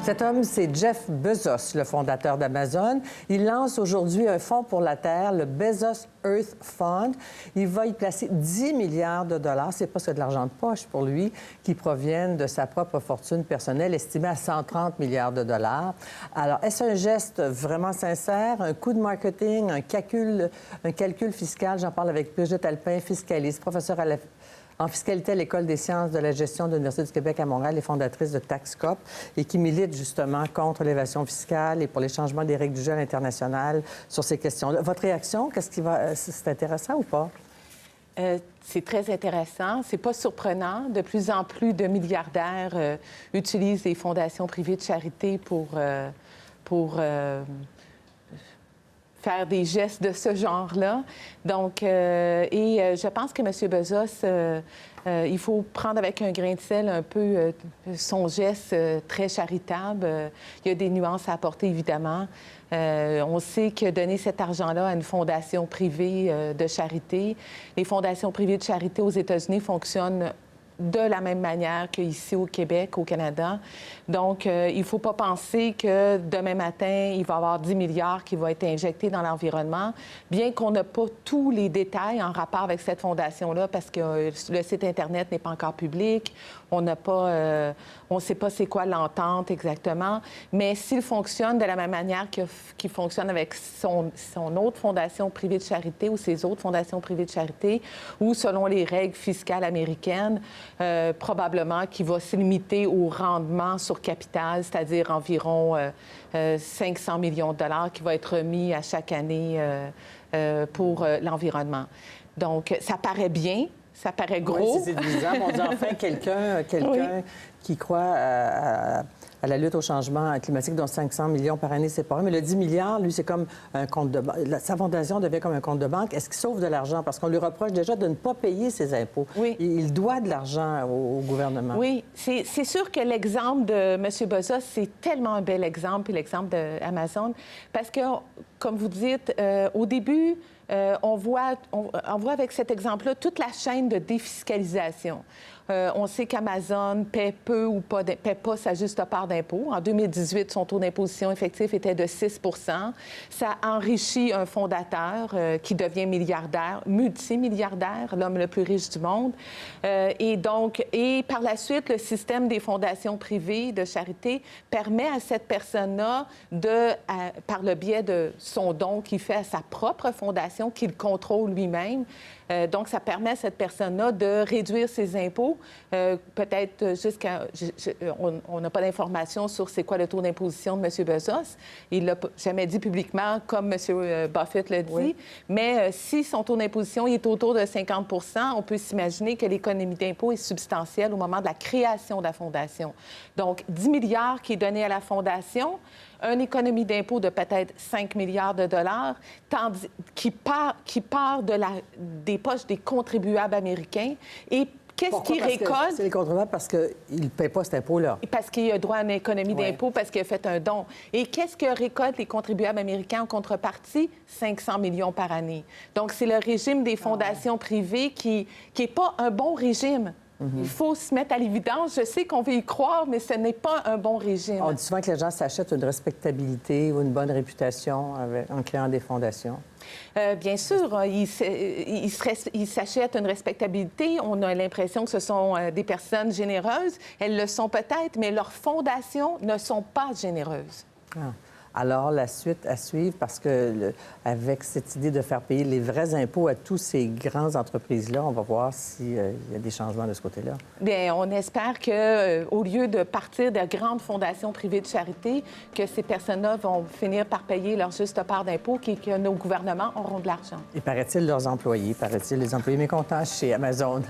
Cet homme, c'est Jeff Bezos, le fondateur d'Amazon. Il lance aujourd'hui un fonds pour la Terre, le Bezos Earth Fund. Il va y placer 10 milliards de dollars. C'est pas de l'argent de poche pour lui, qui proviennent de sa propre fortune personnelle, estimée à 130 milliards de dollars. Alors, est-ce un geste vraiment sincère, un coup de marketing, un calcul fiscal? J'en parle avec Brigitte Alpin, fiscaliste, professeure en fiscalité à l'École des sciences de la gestion de l'Université du Québec à Montréal et fondatrice de TaxCop, et qui milite justement contre l'évasion fiscale et pour les changements des règles du jeu à l'international sur ces questions-là. Votre réaction, c'est intéressant ou pas? C'est très intéressant. C'est pas surprenant. De plus en plus de milliardaires utilisent les fondations privées de charité pour faire des gestes de ce genre-là. Donc, je pense que M. Bezos, il faut prendre avec un grain de sel un peu son geste très charitable. Il y a des nuances à apporter, évidemment. On sait que donner cet argent-là à une fondation privée de charité, les fondations privées de charité aux États-Unis fonctionnent de la même manière qu'ici au Québec, au Canada. Donc, il ne faut pas penser que demain matin, il va y avoir 10 milliards qui vont être injectés dans l'environnement, bien qu'on n'a pas tous les détails en rapport avec cette fondation-là, parce que le site Internet n'est pas encore public, on n'a pas... on ne sait pas c'est quoi l'entente exactement, mais s'il fonctionne de la même manière qu'il fonctionne avec son autre fondation privée de charité ou ses autres fondations privées de charité, ou selon les règles fiscales américaines, probablement qu'il va se limiter au rendement sur capital, c'est-à-dire environ 500 millions de dollars qui va être remis à chaque année pour l'environnement. Donc, ça paraît bien. Ça paraît gros. Oui, c'est séduisant. On dit enfin quelqu'un oui, qui croit à la lutte au changement climatique, dont 500 millions par année, c'est pas vrai. Mais le 10 milliards, lui, c'est comme un compte de banque. Sa fondation devient comme un compte de banque. Est-ce qu'il sauve de l'argent? Parce qu'on lui reproche déjà de ne pas payer ses impôts. Oui. Il doit de l'argent au gouvernement. Oui. C'est sûr que l'exemple de M. Bezos, c'est tellement un bel exemple, l'exemple d'Amazon, parce que, comme vous dites, au début, on voit avec cet exemple-là toute la chaîne de défiscalisation. On sait qu'Amazon paie peu ou paie pas sa juste part d'impôt. En 2018, son taux d'imposition effectif était de 6 Ça enrichit un fondateur qui devient milliardaire, multimilliardaire, l'homme le plus riche du monde. Et par la suite, le système des fondations privées de charité permet à cette personne-là par le biais de son don qu'il fait à sa propre fondation, qu'il contrôle lui-même. Donc, ça permet à cette personne-là de réduire ses impôts, peut-être jusqu'à... On n'a pas d'informations sur c'est quoi le taux d'imposition de M. Bezos. Il ne l'a jamais dit publiquement, comme M. Buffett l'a dit. Oui. Mais si son taux d'imposition est autour de 50 on peut s'imaginer que l'économie d'impôt est substantielle au moment de la création de la fondation. Donc, 10 milliards qui est donné à la fondation, une économie d'impôt de peut-être 5 milliards de dollars, qui part des poches des contribuables américains. Et qu'est-ce qu'ils récoltent? C'est les contribuables parce qu'ils ne paient pas cet impôt-là. Parce qu'il a droit à une économie d'impôt, parce qu'il a fait un don. Et qu'est-ce que récoltent les contribuables américains en contrepartie? 500 millions par année. Donc, c'est le régime des fondations privées qui n'est pas un bon régime. Il faut se mettre à l'évidence. Je sais qu'on veut y croire, mais ce n'est pas un bon régime. On dit souvent que les gens s'achètent une respectabilité ou une bonne réputation en créant des fondations. Bien sûr, ils s'achètent une respectabilité. On a l'impression que ce sont des personnes généreuses. Elles le sont peut-être, mais leurs fondations ne sont pas généreuses. Ah. Alors, la suite à suivre, parce que avec cette idée de faire payer les vrais impôts à tous ces grandes entreprises-là, on va voir s'il y a des changements de ce côté-là. Bien, on espère qu'au lieu de partir de grandes fondations privées de charité, que ces personnes-là vont finir par payer leur juste part d'impôts et que nos gouvernements auront de l'argent. Et paraît-il, leurs employés, les employés mécontents chez Amazon.